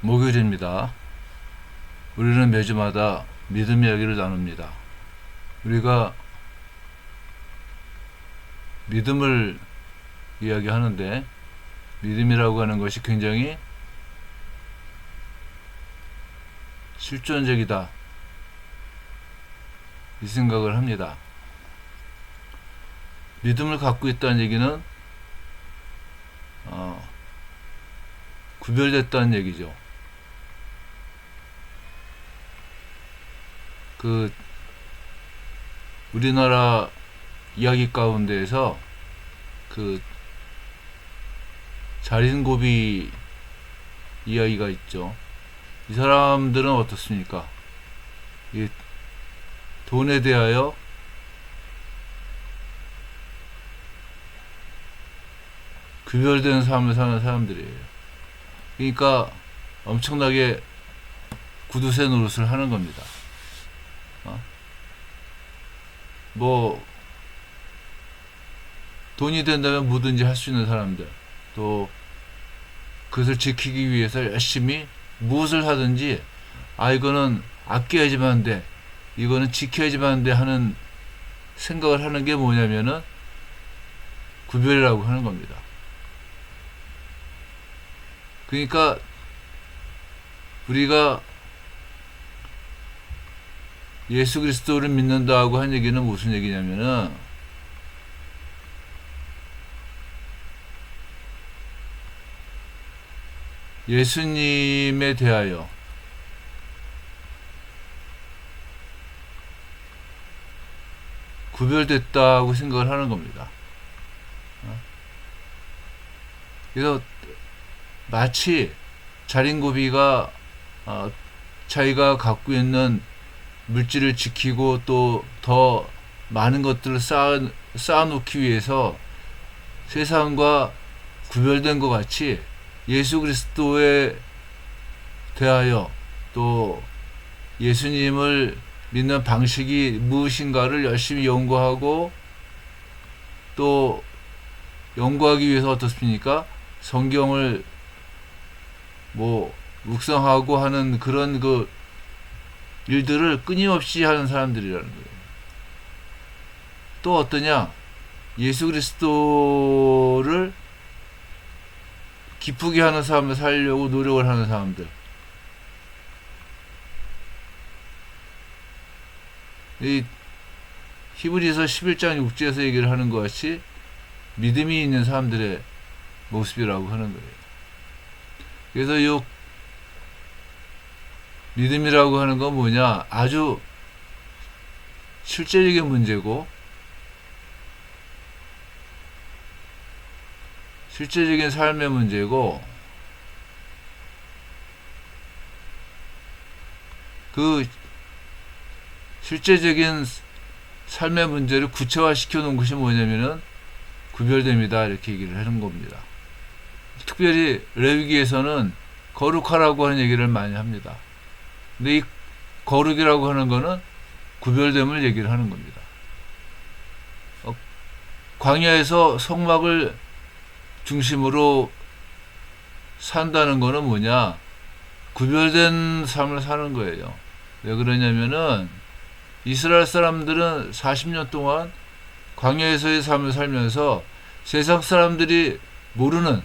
목요일입니다. 우리는 매주마다 믿음 이야기를 나눕니다. 우리가 믿음을 이야기하는데 믿음이라고 하는 것이 굉장히 실존적이다, 이 생각을 합니다. 믿음을 갖고 있다는 얘기는 구별됐다는 얘기죠. 우리나라 이야기 가운데에서 자린고비 이야기가 있죠. 이 사람들은 어떻습니까? 이 돈에 대하여 구별된 삶을 사는 사람들이에요. 그러니까 엄청나게 구두쇠 노릇을 하는 겁니다. 돈이 된다면 뭐든지 할 수 있는 사람들, 또 그것을 지키기 위해서 열심히 무엇을 하든지, 이거는 아껴야지만 돼, 이거는 지켜야지만 돼 하는 생각을 하는 게 뭐냐면은 구별이라고 하는 겁니다. 그러니까 우리가 예수 그리스도를 믿는다고 한 얘기는 무슨 얘기냐면은 예수님에 대하여 구별됐다고 생각을 하는 겁니다. 그래서 마치 자린고비가 자기가 갖고 있는 물질을 지키고 또 더 많은 것들을 쌓아놓기 위해서 세상과 구별된 것 같이 예수 그리스도에 대하여, 또 예수님을 믿는 방식이 무엇인가를 열심히 연구하고, 또 연구하기 위해서 어떻습니까? 성경을 묵상하고 하는 그런 일들을 끊임없이 하는 사람들이라는 거예요. 또 어떠냐? 예수 그리스도를 기쁘게 하는 사람을 살려고 노력을 하는 사람들. 이 히브리서 11장 6절에서 얘기를 하는 것 같이 믿음이 있는 사람들의 모습이라고 하는 거예요. 그래서 이 믿음이라고 하는 건 뭐냐? 아주 실제적인 문제고, 실제적인 삶의 문제고, 그 실제적인 삶의 문제를 구체화시켜 놓은 것이 뭐냐면은 구별됨이다, 이렇게 얘기를 하는 겁니다. 특별히 레위기에서는 거룩하라고 하는 얘기를 많이 합니다. 근데 이 거룩이라고 하는 거는 구별됨을 얘기를 하는 겁니다. 광야에서 성막을 중심으로 산다는 거는 뭐냐? 구별된 삶을 사는 거예요. 왜 그러냐면은 이스라엘 사람들은 40년 동안 광야에서의 삶을 살면서 세상 사람들이 모르는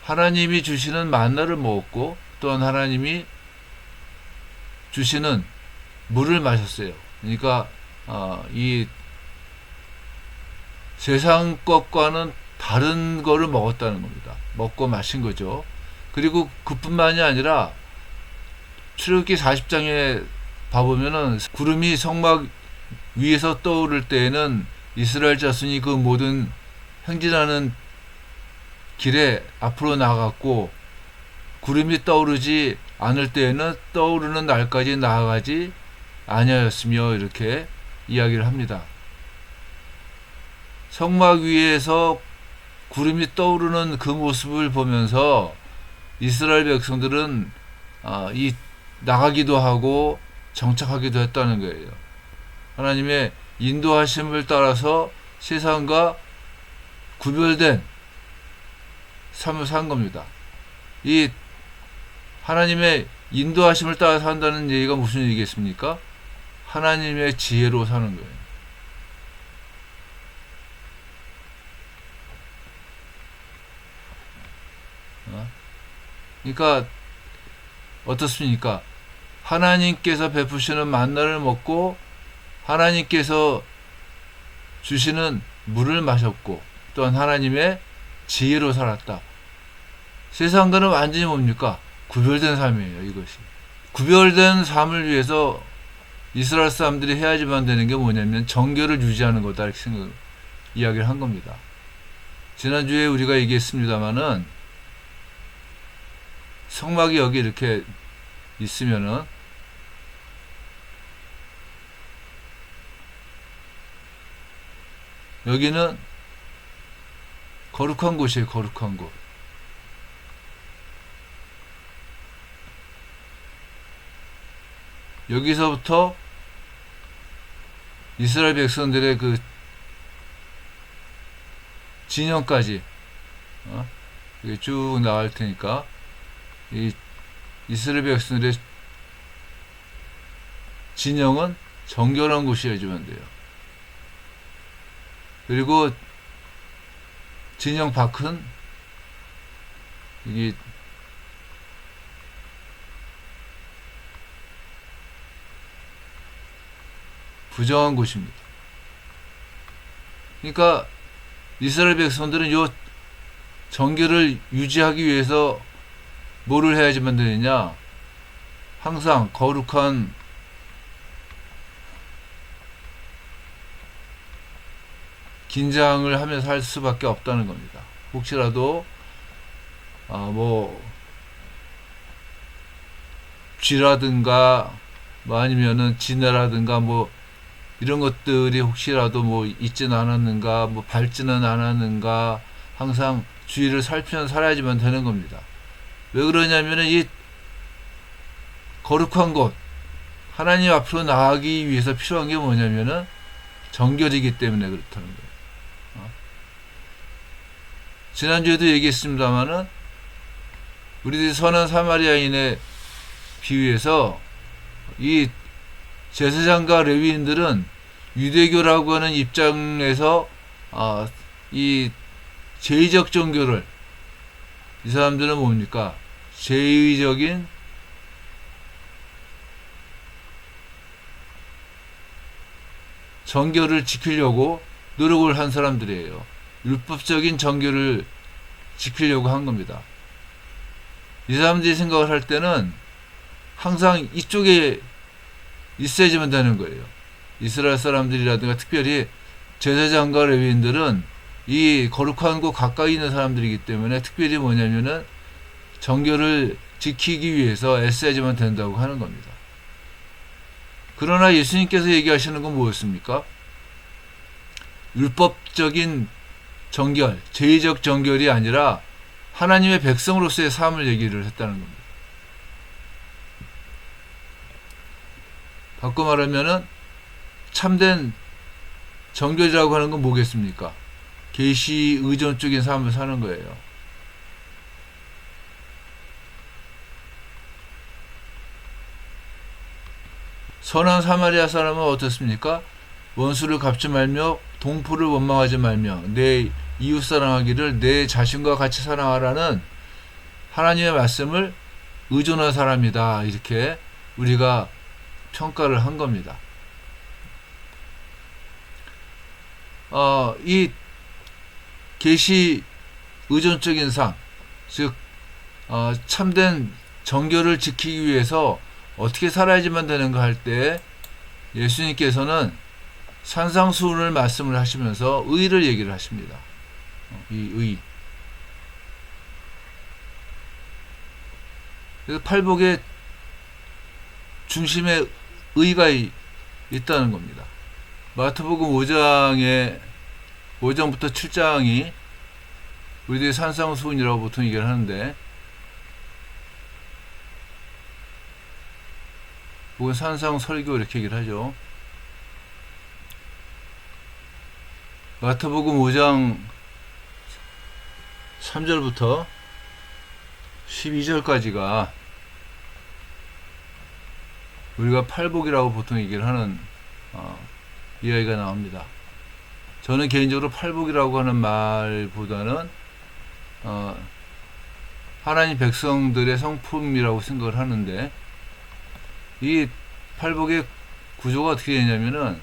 하나님이 주시는 만나를 먹었고, 또한 하나님이 주시는 물을 마셨어요. 그러니까 이 세상 것과는 다른 거를 먹었다는 겁니다. 먹고 마신 거죠. 그리고 그뿐만이 아니라 출애굽기 40장에 봐보면은 구름이 성막 위에서 떠오를 때에는 이스라엘 자손이 그 모든 행진하는 길에 앞으로 나아갔고, 구름이 떠오르지 않을 때에는 떠오르는 날까지 나아가지 아니하였으며, 이렇게 이야기를 합니다. 성막 위에서 구름이 떠오르는 그 모습을 보면서 이스라엘 백성들은 나가기도 하고 정착하기도 했다는 거예요. 하나님의 인도하심을 따라서 세상과 구별된 삶을 산 겁니다. 이 하나님의 인도하심을 따라 산다는 얘기가 무슨 얘기겠습니까? 하나님의 지혜로 사는 거예요. 그러니까 어떻습니까? 하나님께서 베푸시는 만나를 먹고 하나님께서 주시는 물을 마셨고 또한 하나님의 지혜로 살았다. 세상과는 완전히 뭡니까? 구별된 삶이에요. 이것이. 구별된 삶을 위해서 이스라엘 사람들이 해야지만 되는 게 뭐냐면 정결을 유지하는 거다 이렇게 이야기를 한 겁니다. 지난주에 우리가 얘기했습니다마는 성막이 여기 이렇게 있으면은 여기는 거룩한 곳이에요. 거룩한 곳. 여기서부터 이스라엘 백성들의 그 진영까지 이게 쭉 나갈 테니까 이 이스라엘 백성들의 진영은 정결한 곳이어야지만 돼요. 그리고 진영 밖은 이게 부정한 곳입니다. 그러니까 이스라엘 백성들은 요 정결을 유지하기 위해서 뭐를 해야지만 되느냐? 항상 거룩한 긴장을 하면서 할 수밖에 없다는 겁니다. 혹시라도 뭐 쥐라든가 뭐 아니면은 지네라든가 뭐 이런 것들이 혹시라도 뭐 있지는 않았는가, 뭐 밟지는 않았는가, 항상 주위를 살피면서 살아야지만 되는 겁니다. 왜 그러냐면은 이 거룩한 곳, 하나님 앞으로 나가기 위해서 필요한 게 뭐냐면은 정결이기 때문에 그렇다는 거예요. 지난주에도 얘기했습니다마는 우리들이 선한 사마리아인의 비유에서 이 제사장과 레위인들은 유대교라고 하는 입장에서 이 제의적 종교를 이 사람들은 뭡니까? 제의적인 정결을 지키려고 노력을 한 사람들이에요. 율법적인 정결을 지키려고 한 겁니다. 이 사람들이 생각을 할 때는 항상 이쪽에 있어야지만 되는 거예요. 이스라엘 사람들이라든가 특별히 제사장과 레위인들은 이 거룩한 곳 가까이 있는 사람들이기 때문에 특별히 뭐냐면은 정결을 지키기 위해서 애써야지만 된다고 하는 겁니다. 그러나 예수님께서 얘기하시는 건 뭐였습니까? 율법적인 정결, 제의적 정결이 아니라 하나님의 백성으로서의 삶을 얘기를 했다는 겁니다. 바꿔 말하면은 참된 정결이라고 하는 건 뭐겠습니까? 계시 의존적인 삶을 사는 거예요. 선한 사마리아 사람은 어떻습니까? 원수를 갚지 말며 동포를 원망하지 말며 내 이웃 사랑하기를 내 자신과 같이 사랑하라는 하나님의 말씀을 의존한 사람이다. 이렇게 우리가 평가를 한 겁니다. 이 계시 의존적인 삶, 즉 참된 정결을 지키기 위해서 어떻게 살아야지만 되는가 할 때 예수님께서는 산상수훈을 말씀을 하시면서 의를 얘기를 하십니다. 이 의. 그래서 팔복의 중심에 의가 있다는 겁니다. 마태복음 5장부터 7장이 우리들이 산상수훈이라고 보통 얘기를 하는데, 혹은 산상설교 이렇게 얘기를 하죠. 마태복음 5장 3절부터 12절까지가 우리가 팔복이라고 보통 얘기를 하는 이야기가 나옵니다. 저는 개인적으로 팔복이라고 하는 말보다는 하나님 백성들의 성품이라고 생각을 하는데, 이 팔복의 구조가 어떻게 되냐면은,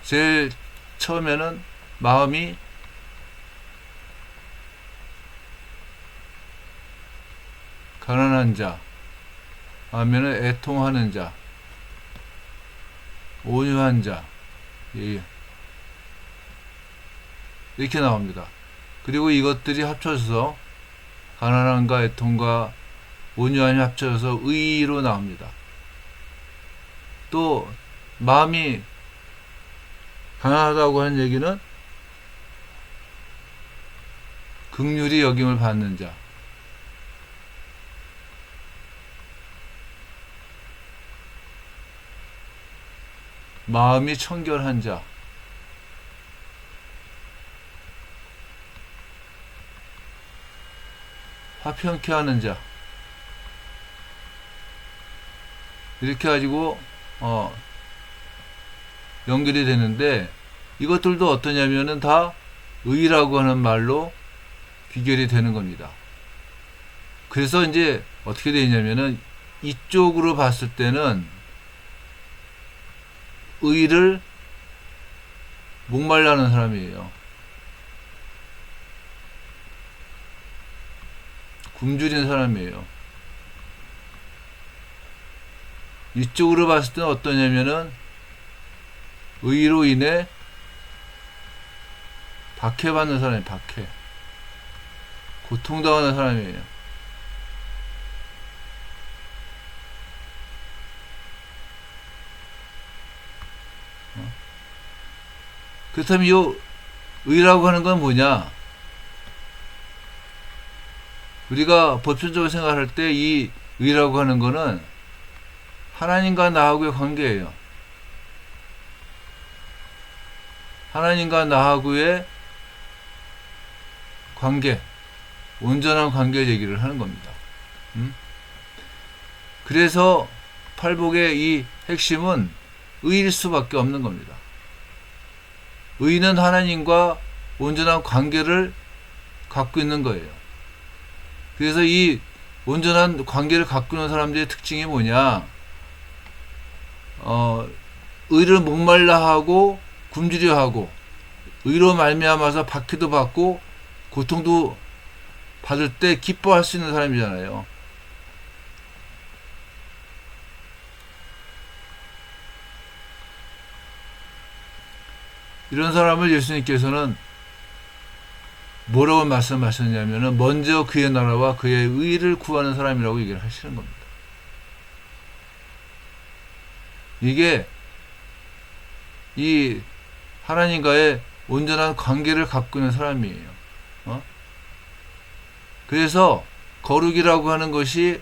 제일 처음에는 마음이 가난한 자, 아니면은 애통하는 자, 온유한 자, 이렇게 나옵니다. 그리고 이것들이 합쳐져서 가난함과 애통과 온유함이 합쳐져서 의로 나옵니다. 또 마음이 가난하다고 하는 얘기는 긍휼히 여김을 받는 자, 마음이 청결한 자, 화평케 하는 자, 이렇게 가지고 연결이 되는데, 이것들도 어떠냐면은 다 의라고 하는 말로 귀결이 되는 겁니다. 그래서 이제 어떻게 되냐면은, 이쪽으로 봤을 때는 의를 목말라 하는 사람이에요. 굶주린 사람이에요. 이쪽으로 봤을 때는 어떠냐면은, 의로 인해 박해받는 사람이에요. 박해. 고통당하는 사람이에요. 그렇다면 이 의라고 하는 건 뭐냐? 우리가 보편적으로 생각할 때 이 의라고 하는 거는 하나님과 나하고의 관계예요. 하나님과 나하고의 관계, 온전한 관계 얘기를 하는 겁니다. 그래서 팔복의 이 핵심은 의일 수밖에 없는 겁니다. 의는 하나님과 온전한 관계를 갖고 있는 거예요. 그래서 이 온전한 관계를 갖고 있는 사람들의 특징이 뭐냐? 의를 목말라 하고 굶주려 하고, 의로 말미암아서 박해도 받고 고통도 받을 때 기뻐할 수 있는 사람이잖아요. 이런 사람을 예수님께서는 뭐라고 말씀하셨냐면은, 먼저 그의 나라와 그의 의를 구하는 사람이라고 얘기를 하시는 겁니다. 이게 이 하나님과의 온전한 관계를 갖고 있는 사람이에요. 그래서 거룩이라고 하는 것이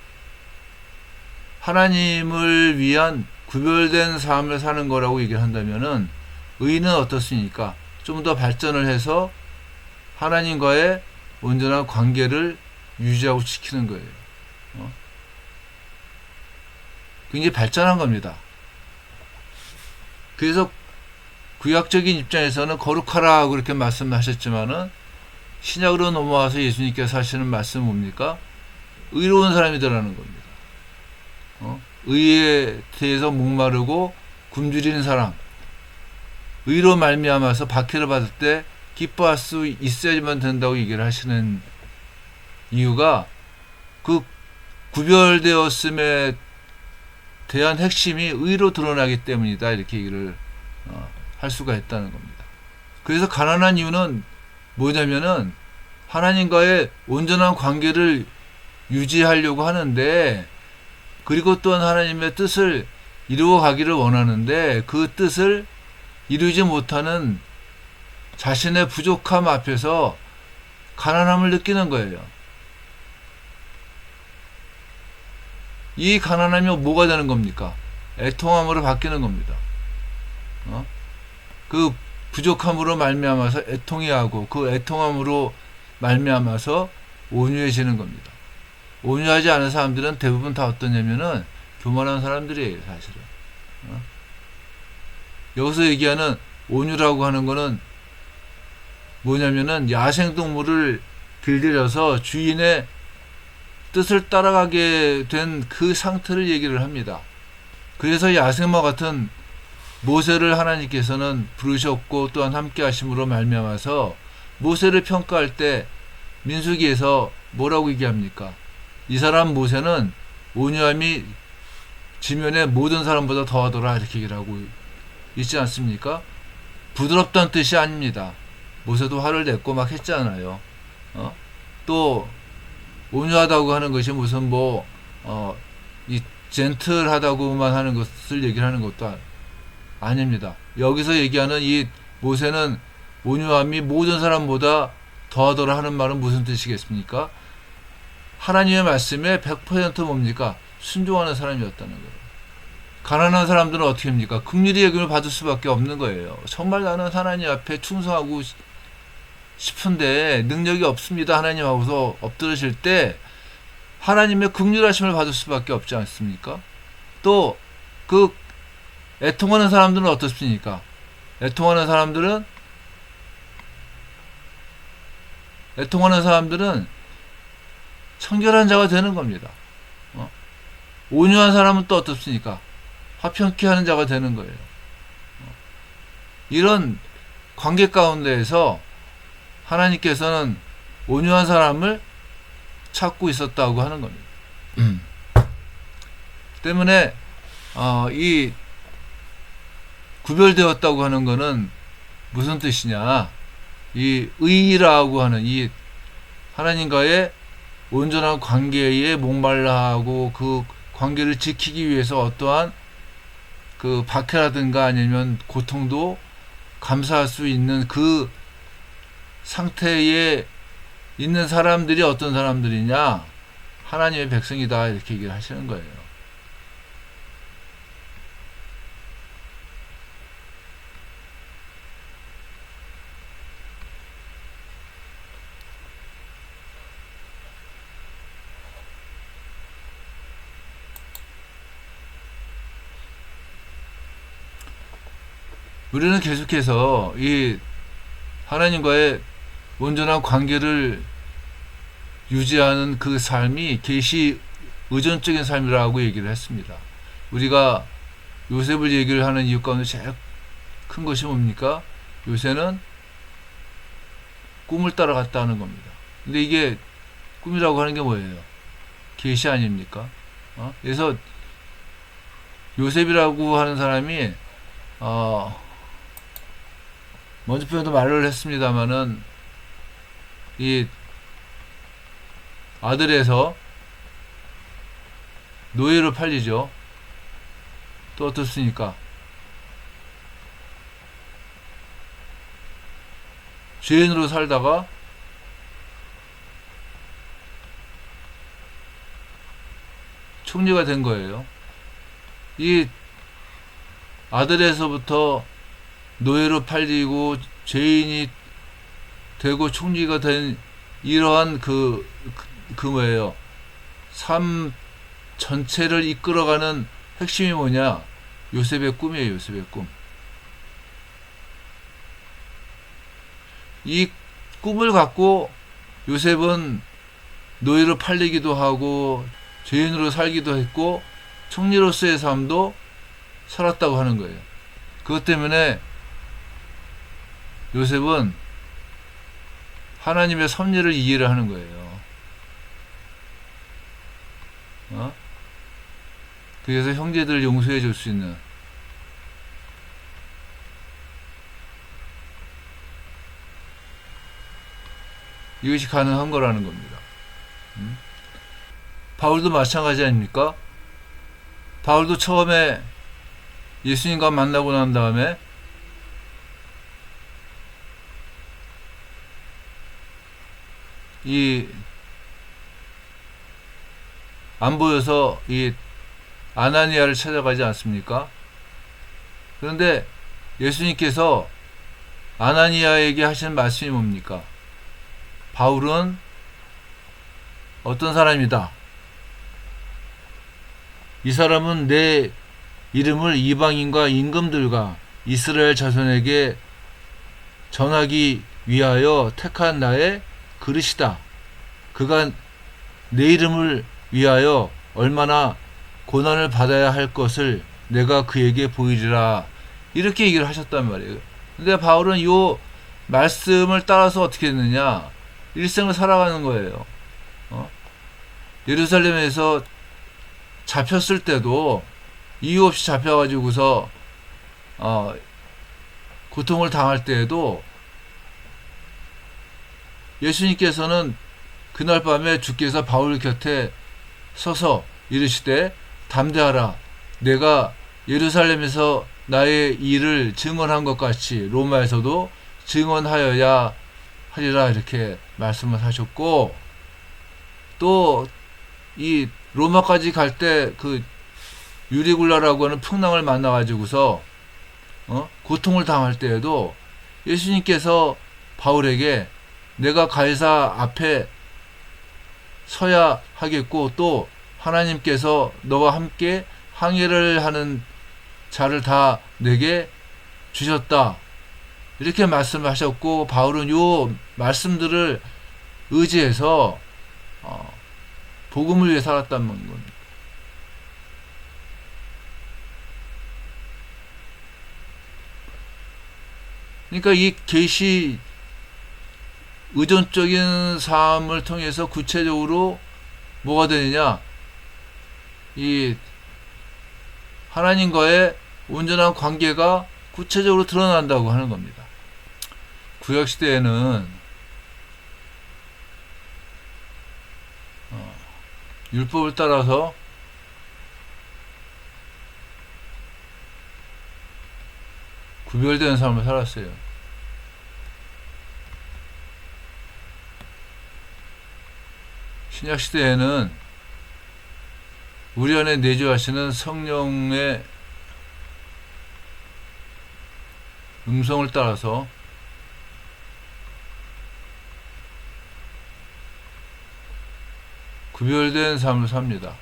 하나님을 위한 구별된 삶을 사는 거라고 얘기를 한다면은, 의는 어떻습니까? 좀 더 발전을 해서 하나님과의 온전한 관계를 유지하고 지키는 거예요. 굉장히 발전한 겁니다. 그래서 구약적인 입장에서는 거룩하라 그렇게 말씀하셨지만은, 신약으로 넘어와서 예수님께서 하시는 말씀은 뭡니까? 의로운 사람이더라는 겁니다. 의에 대해서 목마르고 굶주리는 사람, 의로 말미암아서 박해를 받을 때 기뻐할 수 있어야지만 된다고 얘기를 하시는 이유가, 그 구별되었음에 대한 핵심이 의로 드러나기 때문이다, 이렇게 얘기를 할 수가 있다는 겁니다. 그래서 가난한 이유는 뭐냐면은, 하나님과의 온전한 관계를 유지하려고 하는데, 그리고 또한 하나님의 뜻을 이루어 가기를 원하는데, 그 뜻을 이루지 못하는 자신의 부족함 앞에서 가난함을 느끼는 거예요. 이 가난함이 뭐가 되는 겁니까? 애통함으로 바뀌는 겁니다. 그 부족함으로 말미암아서 애통해 하고, 그 애통함으로 말미암아서 온유해지는 겁니다. 온유하지 않은 사람들은 대부분 다 어떠냐면은, 교만한 사람들이에요, 사실은. 여기서 얘기하는 온유라고 하는 거는 뭐냐면은 야생동물을 길들여서 주인의 뜻을 따라가게 된 그 상태를 얘기를 합니다. 그래서 야생마 같은 모세를 하나님께서는 부르셨고 또한 함께 하심으로 말미암아서 모세를 평가할 때 민수기에서 뭐라고 얘기합니까? 이 사람 모세는 온유함이 지면의 모든 사람보다 더하더라 이렇게 얘기를 하고 있지 않습니까? 부드럽다는 뜻이 아닙니다. 모세도 화를 냈고 막 했잖아요. 또 온유하다고 하는 것이 무슨 이 젠틀하다고만 하는 것을 얘기를 하는 것도 아닙니다. 여기서 얘기하는 이 모세는 온유함이 모든 사람보다 더하더라 하는 말은 무슨 뜻이겠습니까? 하나님의 말씀에 100% 뭡니까? 순종하는 사람이었다는 거예요. 가난한 사람들은 어떻게 합니까? 긍휼의 여김을 받을 수밖에 없는 거예요. 정말 나는 하나님 앞에 충성하고 싶은데 능력이 없습니다. 하나님 하고서 엎드러질 때 하나님의 긍휼하심을 받을 수밖에 없지 않습니까? 또 그 애통하는 사람들은 어떻습니까? 애통하는 사람들은 청결한 자가 되는 겁니다. 온유한 사람은 또 어떻습니까? 화평케 하는 자가 되는 거예요. 이런 관계 가운데에서 하나님께서는 온유한 사람을 찾고 있었다고 하는 겁니다. 때문에 이 구별되었다고 하는 것은 무슨 뜻이냐? 이 의라고 하는 이 하나님과의 온전한 관계에 목말라 하고 그 관계를 지키기 위해서 어떠한 그 박해라든가 아니면 고통도 감사할 수 있는 그 상태에 있는 사람들이 어떤 사람들이냐? 하나님의 백성이다 이렇게 얘기를 하시는 거예요. 우리는 계속해서 이 하나님과의 온전한 관계를 유지하는 그 삶이 계시 의존적인 삶이라고 얘기를 했습니다. 우리가 요셉을 얘기를 하는 이유 가운데 제일 큰 것이 뭡니까? 요셉은 꿈을 따라갔다는 겁니다. 근데 이게 꿈이라고 하는 게 뭐예요? 계시 아닙니까? 그래서 요셉이라고 하는 사람이 먼저 표현도 말을 했습니다만은 이 아들에서 노예로 팔리죠. 또 어떻습니까? 죄인으로 살다가 총리가 된 거예요. 이 아들에서부터 노예로 팔리고 죄인이 되고 총리가 된 이러한 뭐예요? 삶 전체를 이끌어가는 핵심이 뭐냐? 요셉의 꿈이에요, 요셉의 꿈. 이 꿈을 갖고 요셉은 노예로 팔리기도 하고 죄인으로 살기도 했고 총리로서의 삶도 살았다고 하는 거예요. 그것 때문에 요셉은 하나님의 섭리를 이해를 하는 거예요. 그래서 형제들을 용서해 줄 수 있는 이것이 가능한 거라는 겁니다. 바울도 마찬가지 아닙니까? 바울도 처음에 예수님과 만나고 난 다음에 안 보여서 이 아나니아를 찾아가지 않습니까? 그런데 예수님께서 아나니아에게 하신 말씀이 뭡니까? 바울은 어떤 사람이다. 이 사람은 내 이름을 이방인과 임금들과 이스라엘 자손에게 전하기 위하여 택한 나의 그릇이다. 그가 내 이름을 위하여 얼마나 고난을 받아야 할 것을 내가 그에게 보이리라. 이렇게 얘기를 하셨단 말이에요. 근데 바울은 이 말씀을 따라서 어떻게 했느냐? 일생을 살아가는 거예요. 예루살렘에서 잡혔을 때도 이유 없이 잡혀가지고서 고통을 당할 때에도 예수님께서는 그날 밤에 주께서 바울 곁에 서서 이르시되 담대하라. 내가 예루살렘에서 나의 일을 증언한 것 같이 로마에서도 증언하여야 하리라. 이렇게 말씀을 하셨고, 또 이 로마까지 갈 때 그 유리굴라라고 하는 풍랑을 만나가지고서 고통을 당할 때에도 예수님께서 바울에게 내가 가이사 앞에 서야 하겠고 또 하나님께서 너와 함께 항해를 하는 자를 다 내게 주셨다. 이렇게 말씀하셨고, 바울은 요 말씀들을 의지해서 복음을 위해 살았다는 겁니다. 그러니까 이 계시 의존적인 삶을 통해서 구체적으로 뭐가 되느냐? 이 하나님과의 온전한 관계가 구체적으로 드러난다고 하는 겁니다. 구약시대에는 율법을 따라서 구별되는 삶을 살았어요. 신약시대에는 우리 안에 내주하시는 성령의 음성을 따라서 구별된 삶을 삽니다.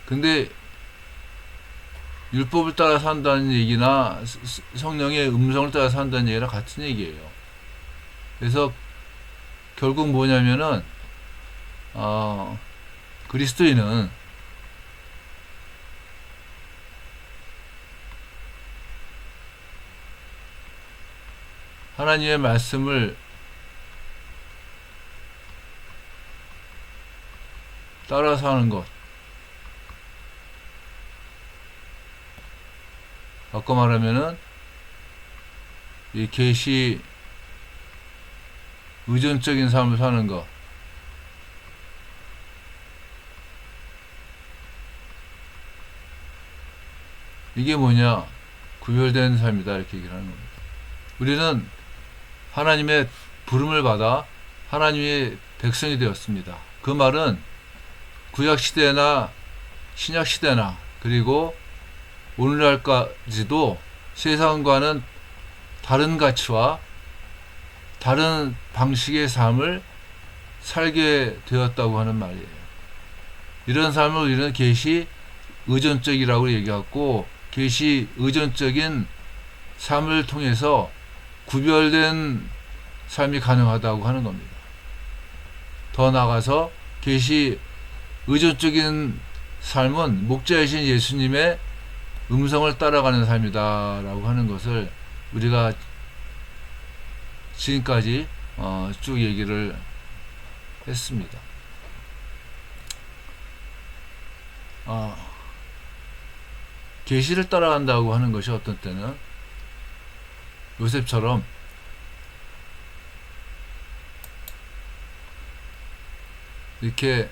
근데 율법을 따라 산다는 얘기나 성령의 음성을 따라 산다는 얘기랑 같은 얘기예요. 그래서 결국 뭐냐면은 그리스도인은 하나님의 말씀을 따라서 하는 것, 바꿔 말하면은 이 계시 의존적인 삶을 사는 것, 이게 뭐냐? 구별된 삶이다. 이렇게 얘기를 하는 겁니다. 우리는 하나님의 부름을 받아 하나님의 백성이 되었습니다. 그 말은 구약시대나 신약시대나 그리고 오늘날까지도 세상과는 다른 가치와 다른 방식의 삶을 살게 되었다고 하는 말이에요. 이런 삶을 우리는 계시 의존적이라고 얘기하고, 계시 의존적인 삶을 통해서 구별된 삶이 가능하다고 하는 겁니다. 더 나아가서 계시 의존적인 삶은 목자이신 예수님의 음성을 따라가는 삶이다 라고 하는 것을 우리가 지금까지 쭉 얘기를 했습니다. 계시를 따라간다고 하는 것이 어떤 때는 요셉처럼 이렇게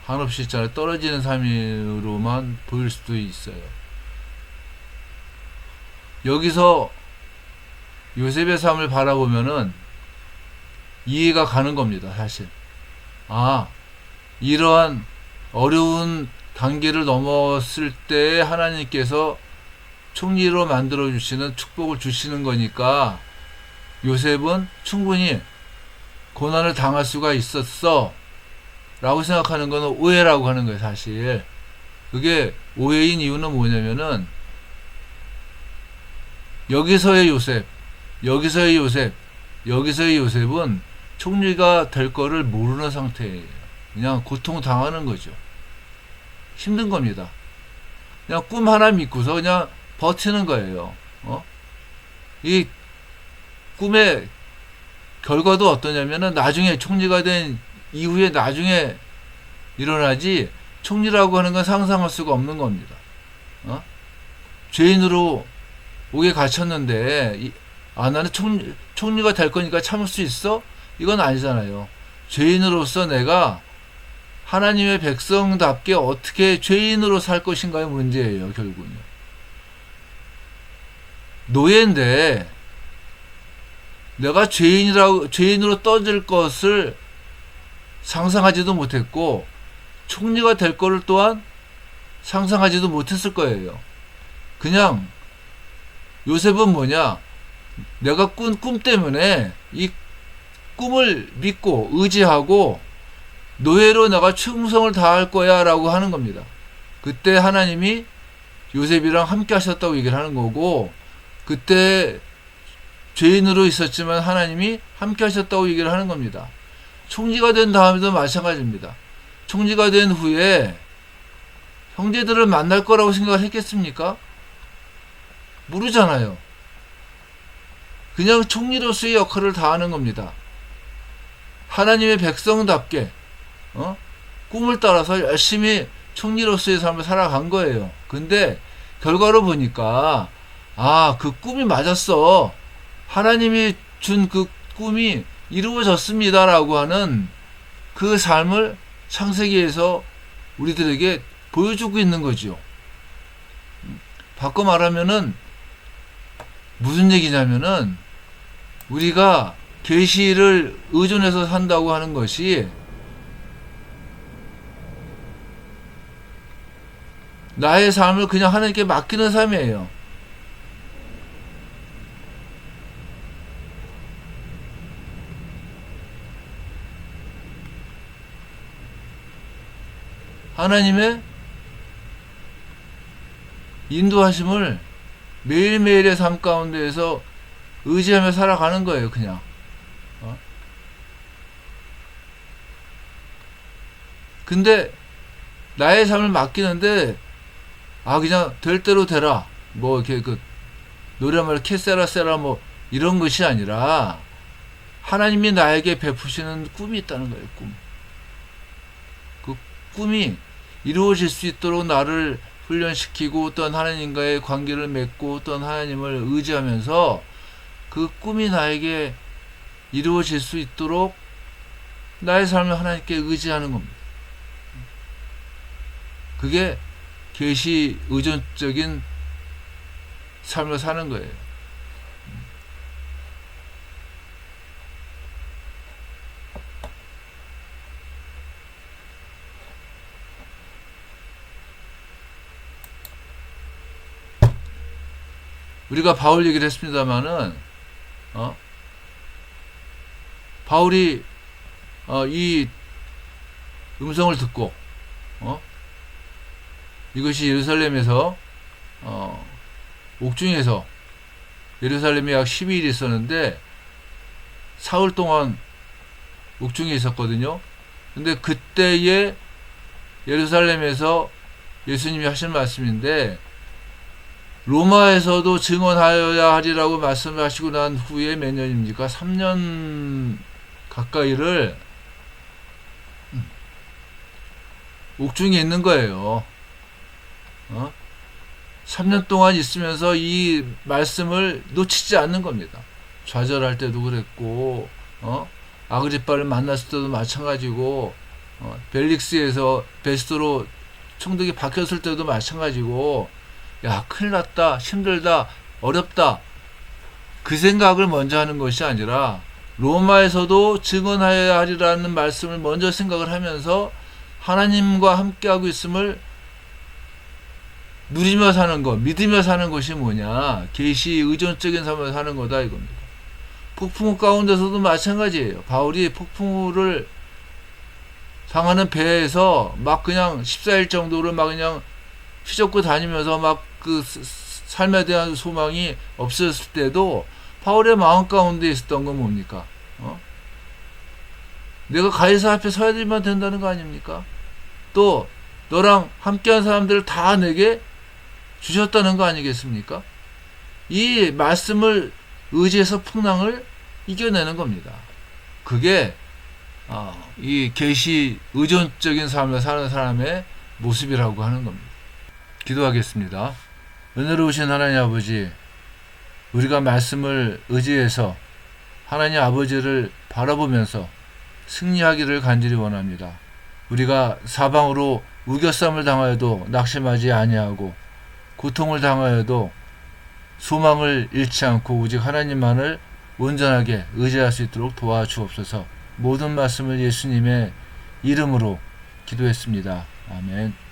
한없이 있잖아요. 떨어지는 삶으로만 보일 수도 있어요. 여기서 요셉의 삶을 바라보면은 이해가 가는 겁니다, 사실. 이러한 어려운 단계를 넘었을 때 하나님께서 총리로 만들어 주시는 축복을 주시는 거니까 요셉은 충분히 고난을 당할 수가 있었어. 라고 생각하는 거는 오해라고 하는 거예요, 사실. 그게 오해인 이유는 뭐냐면은, 여기서의 요셉, 여기서의 요셉, 여기서의 요셉은 총리가 될 거를 모르는 상태예요. 그냥 고통당하는 거죠. 힘든 겁니다. 그냥 꿈 하나 믿고서 그냥 버티는 거예요. 이 꿈의 결과도 어떠냐면은 나중에 총리가 된 이후에 나중에 일어나지, 총리라고 하는 건 상상할 수가 없는 겁니다. 죄인으로 옥에 갇혔는데, 나는 총리가 될 거니까 참을 수 있어? 이건 아니잖아요. 죄인으로서 내가 하나님의 백성답게 어떻게 죄인으로 살 것인가의 문제예요, 결국은요. 노예인데, 내가 죄인으로 떠질 것을 상상하지도 못했고, 총리가 될 거를 또한 상상하지도 못했을 거예요. 그냥, 요셉은 뭐냐? 내가 꾼 꿈 때문에 이 꿈을 믿고 의지하고 노예로 내가 충성을 다할 거야 라고 하는 겁니다. 그때 하나님이 요셉이랑 함께 하셨다고 얘기를 하는 거고, 그때 죄인으로 있었지만 하나님이 함께 하셨다고 얘기를 하는 겁니다. 총리가 된 다음에도 마찬가지입니다. 총리가 된 후에 형제들을 만날 거라고 생각을 했겠습니까? 모르잖아요. 그냥 총리로서의 역할을 다하는 겁니다. 하나님의 백성답게 꿈을 따라서 열심히 총리로서의 삶을 살아간 거예요. 근데 결과로 보니까 그 꿈이 맞았어. 하나님이 준 그 꿈이 이루어졌습니다라고 하는 그 삶을 창세기에서 우리들에게 보여주고 있는 거죠. 바꿔 말하면은 무슨 얘기냐면은, 우리가 계시를 의존해서 산다고 하는 것이 나의 삶을 그냥 하나님께 맡기는 삶이에요. 하나님의 인도하심을 매일매일의 삶 가운데에서 의지하며 살아가는 거예요, 그냥. 근데 나의 삶을 맡기는데 그냥 될 대로 되라, 뭐 이렇게 노래말 캐세라 세라 뭐 이런 것이 아니라 하나님이 나에게 베푸시는 꿈이 있다는 거예요. 그 꿈이 이루어질 수 있도록 나를 훈련시키고 어떤 하나님과의 관계를 맺고 어떤 하나님을 의지하면서 그 꿈이 나에게 이루어질 수 있도록 나의 삶을 하나님께 의지하는 겁니다. 그게 계시 의존적인 삶을 사는 거예요. 우리가 바울 얘기를 했습니다마는, 바울이, 이 음성을 듣고, 이것이 예루살렘에서, 옥중에서, 예루살렘에 약 12일 있었는데, 사흘 동안 옥중에 있었거든요. 근데 그때에 예루살렘에서 예수님이 하신 말씀인데, 로마에서도 증언하여야 하리라고 말씀하시고 난 후에 몇 년입니까? 3년 가까이를 옥중에 있는 거예요. 3년 동안 있으면서 이 말씀을 놓치지 않는 겁니다. 좌절할 때도 그랬고, 아그리빠를 만났을 때도 마찬가지고, 벨릭스에서 베스토로 총독이 바뀌었을 때도 마찬가지고, 야, 큰일 났다, 힘들다, 어렵다, 그 생각을 먼저 하는 것이 아니라 로마에서도 증언하여야 하리라는 말씀을 먼저 생각을 하면서 하나님과 함께하고 있음을 누리며 사는 것, 믿으며 사는 것이 뭐냐? 계시 의존적인 삶을 사는 거다, 이겁니다. 폭풍우 가운데서도 마찬가지예요. 바울이 폭풍우를 상하는 배에서 막 그냥 14일 정도를 막 그냥 휘젓고 다니면서 막 그 삶에 대한 소망이 없었을 때도 바울의 마음 가운데 있었던 건 뭡니까? 내가 가이사 앞에 서야 되면 된다는 거 아닙니까? 또 너랑 함께한 사람들을 다 내게 주셨다는 거 아니겠습니까? 이 말씀을 의지해서 풍랑을 이겨내는 겁니다. 그게 이 계시 의존적인 삶을 사는 사람의 모습이라고 하는 겁니다. 기도하겠습니다. 은혜로우신 하나님 아버지, 우리가 말씀을 의지해서 하나님 아버지를 바라보면서 승리하기를 간절히 원합니다. 우리가 사방으로 우겨쌈을 당하여도 낙심하지 아니하고 고통을 당하여도 소망을 잃지 않고 오직 하나님만을 온전하게 의지할 수 있도록 도와주옵소서. 모든 말씀을 예수님의 이름으로 기도했습니다. 아멘.